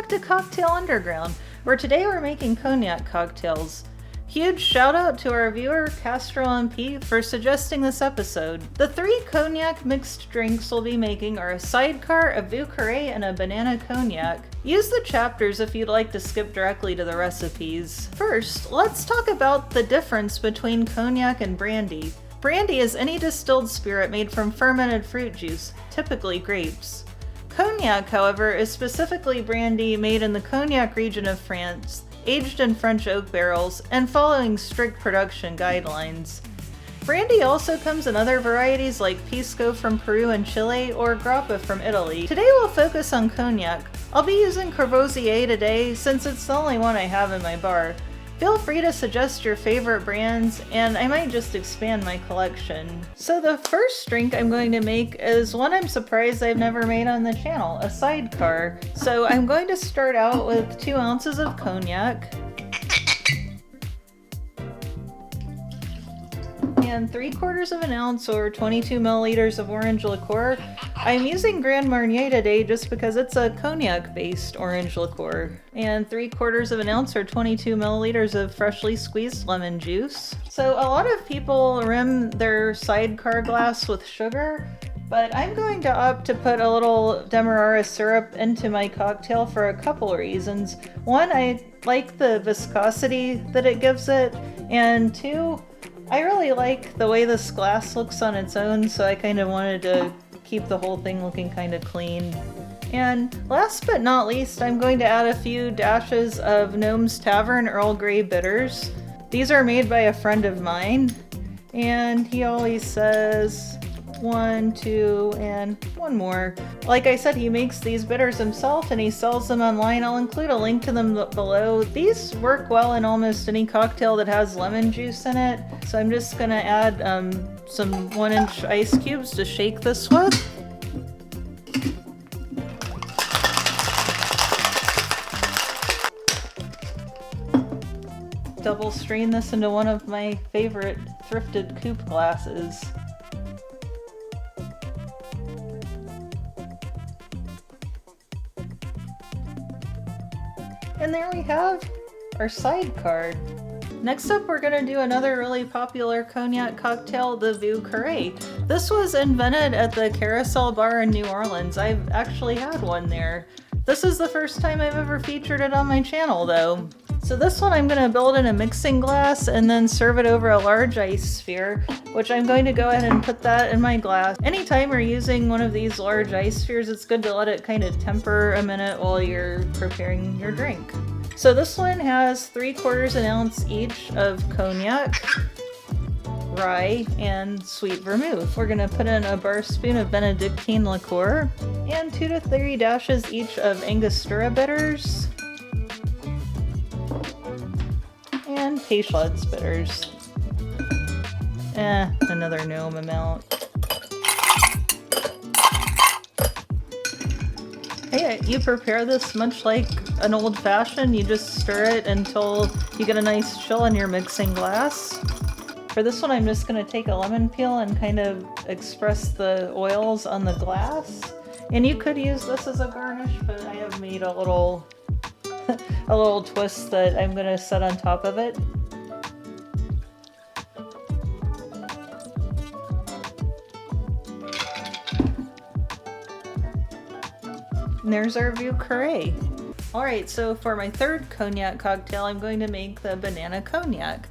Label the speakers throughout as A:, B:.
A: back to Cocktail Underground, where today we're making cognac cocktails. Huge shout out to our viewer Castro MP for suggesting this episode. The 3 cognac mixed drinks we'll be making are a Sidecar, a Vieux Carré, and a Banana Cognac. Use the chapters if you'd like to skip directly to the recipes. First, let's talk about the difference between cognac and brandy. Brandy is any distilled spirit made from fermented fruit juice, typically grapes. Cognac, however, is specifically brandy made in the Cognac region of France, aged in French oak barrels, and following strict production guidelines. Brandy also comes in other varieties like Pisco from Peru and Chile or Grappa from Italy. Today we'll focus on cognac. I'll be using Courvoisier today since it's the only one I have in my bar. Feel free to suggest your favorite brands, and I might just expand my collection. So the first drink I'm going to make is one I'm surprised I've never made on the channel, a Sidecar. So I'm going to start out with 2 ounces of cognac, and 3/4 of an ounce or 22 milliliters of orange liqueur. I'm using Grand Marnier today just because it's a cognac-based orange liqueur. And 3/4 of an ounce or 22 milliliters of freshly squeezed lemon juice. So a lot of people rim their Sidecar glass with sugar, but I'm going to opt to put a little Demerara syrup into my cocktail for a couple reasons. One, I like the viscosity that it gives it, and 2, I really like the way this glass looks on its own, so I kind of wanted to keep the whole thing looking kind of clean. And last but not least, I'm going to add a few dashes of Gnome's Tavern Earl Grey bitters. These are made by a friend of mine, and he always says 1, 2, and 1 more. Like I said, he makes these bitters himself and he sells them online. I'll include a link to them below. These work well in almost any cocktail that has lemon juice in it. So I'm just gonna add some 1-inch ice cubes to shake this with. Double strain this into one of my favorite thrifted coupe glasses. And there we have our Sidecar. Next up, we're gonna do another really popular cognac cocktail, the Vieux Carré. This was invented at the Carousel Bar in New Orleans. I've actually had one there. This is the first time I've ever featured it on my channel though. So this one I'm gonna build in a mixing glass and then serve it over a large ice sphere, which I'm going to go ahead and put that in my glass. Anytime you're using one of these large ice spheres, it's good to let it kind of temper a minute while you're preparing your drink. So this one has 3/4 an ounce each of cognac, rye, and sweet vermouth. We're gonna put in a bar spoon of Benedictine liqueur and 2 to 3 dashes each of Angostura bitters and Peychaud's bitters. Another Gnome amount. Hey, you prepare this much like an old-fashioned. You just stir it until you get a nice chill in your mixing glass. For this one, I'm just going to take a lemon peel and kind of express the oils on the glass. And you could use this as a garnish, but I have made a little a little twist that I'm going to set on top of it. And there's our Vieux Carré. Alright, so for my third cognac cocktail, I'm going to make the Banana Cognac.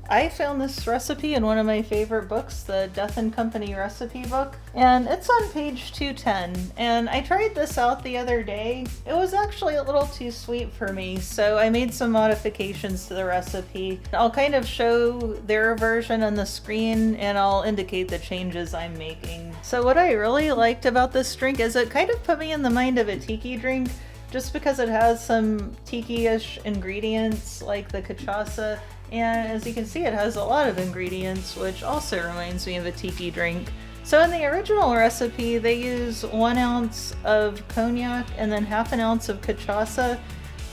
A: I found this recipe in one of my favorite books, the Death and Company recipe book, and it's on page 210. And I tried this out the other day. It was actually a little too sweet for me, so I made some modifications to the recipe. I'll kind of show their version on the screen, and I'll indicate the changes I'm making. So what I really liked about this drink is it kind of put me in the mind of a tiki drink, just because it has some tiki-ish ingredients like the cachaça. And as you can see, it has a lot of ingredients, which also reminds me of a tiki drink. So in the original recipe, they use 1 ounce of cognac and then 1/2 ounce of cachaça.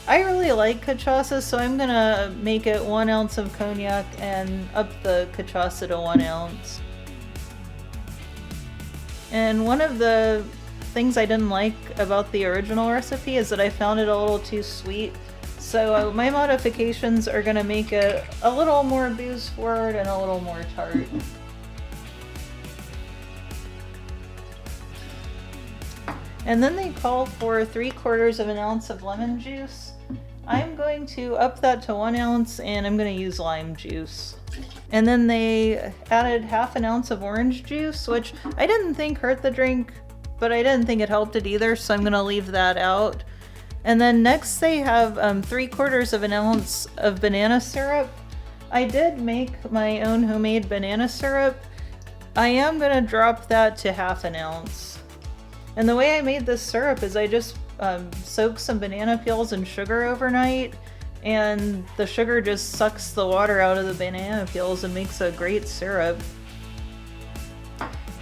A: I really like cachaça, so I'm gonna make it 1 ounce of cognac and up the cachaça to 1 ounce. And one of the things I didn't like about the original recipe is that I found it a little too sweet. So my modifications are going to make it a little more booze forward and a little more tart. And then they call for 3/4 of an ounce of lemon juice. I'm going to up that to 1 ounce and I'm going to use lime juice. And then they added 1/2 ounce of orange juice, which I didn't think hurt the drink, but I didn't think it helped it either, so I'm going to leave that out. And then next they have 3/4 of an ounce of banana syrup. I did make my own homemade banana syrup. I am going to drop that to 1/2 ounce. And the way I made this syrup is I just soaked some banana peels in sugar overnight, and the sugar just sucks the water out of the banana peels and makes a great syrup.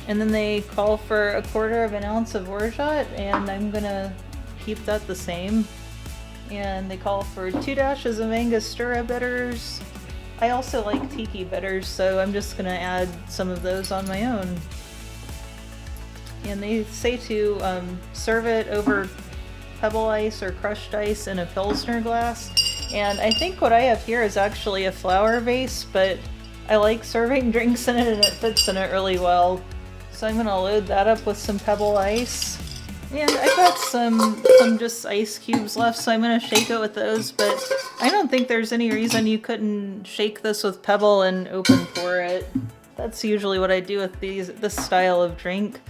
A: And then they call for 1/4 of an ounce of orgeat, and I'm gonna keep that the same. And they call for 2 dashes of Angostura bitters. I also like tiki bitters, so I'm just gonna add some of those on my own. And they say to serve it over pebble ice or crushed ice in a Pilsner glass. And I think what I have here is actually a flower vase, but I like serving drinks in it and it fits in it really well. So I'm gonna load that up with some pebble ice. And I've got some just ice cubes left, so I'm gonna shake it with those, but I don't think there's any reason you couldn't shake this with pebble and open pour it. That's usually what I do with this style of drink.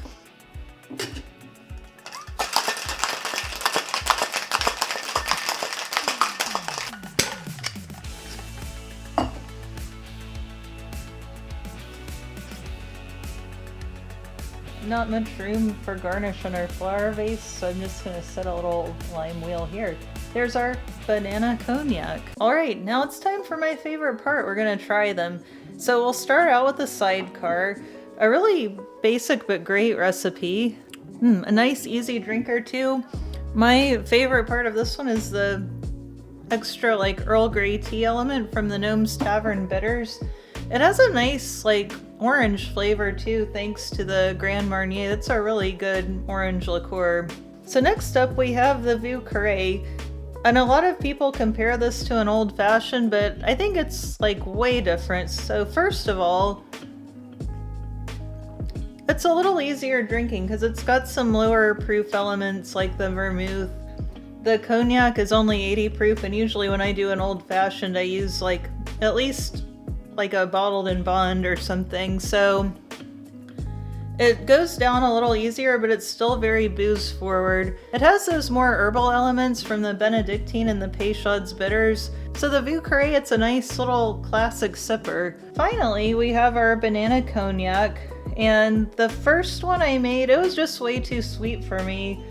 A: Not much room for garnish on our flower vase, so I'm just going to set a little lime wheel here. There's our banana cognac. Alright, now it's time for my favorite part. We're going to try them. So we'll start out with the sidecar. A really basic but great recipe. A nice easy drinker too. My favorite part of this one is the extra like Earl Grey tea element from the Gnome's Tavern bitters. It has a nice like orange flavor too, thanks to the Grand Marnier. That's a really good orange liqueur. So next up we have the Vieux Carré. And a lot of people compare this to an old fashioned, but I think it's like way different. So first of all, it's a little easier drinking because it's got some lower proof elements like the vermouth. The cognac is only 80 proof, and usually when I do an old fashioned I use like at least like a bottled in bond or something, so it goes down a little easier, but it's still very booze forward. It has those more herbal elements from the Benedictine and the Peychaud's bitters, so the Vieux Carré, it's a nice little classic sipper. Finally, we have our banana cognac, and the first one I made, it was just way too sweet for me.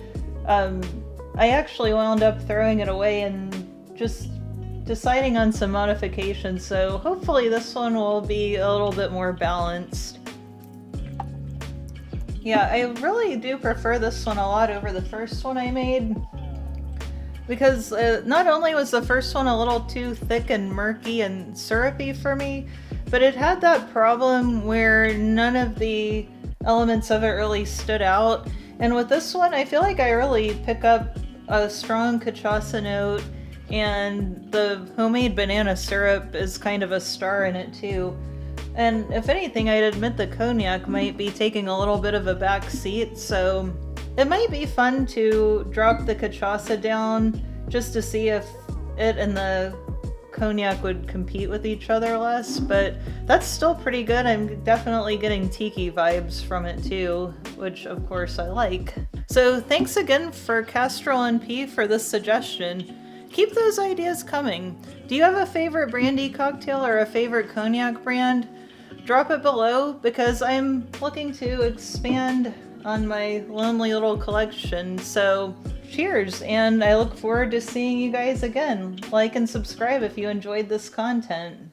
A: I actually wound up throwing it away and just deciding on some modifications, so hopefully this one will be a little bit more balanced. Yeah, I really do prefer this one a lot over the first one I made, because not only was the first one a little too thick and murky and syrupy for me, but it had that problem where none of the elements of it really stood out. And with this one, I feel like I really pick up a strong cachaça note, and the homemade banana syrup is kind of a star in it too. And if anything, I'd admit the cognac might be taking a little bit of a back seat, so it might be fun to drop the cachaça down just to see if it and the cognac would compete with each other less, but that's still pretty good. I'm definitely getting tiki vibes from it too, which of course I like. So thanks again for Castrol and P for this suggestion. Keep those ideas coming. Do you have a favorite brandy cocktail or a favorite cognac brand? Drop it below, because I'm looking to expand on my lonely little collection. So cheers, and I look forward to seeing you guys again. Like and subscribe if you enjoyed this content.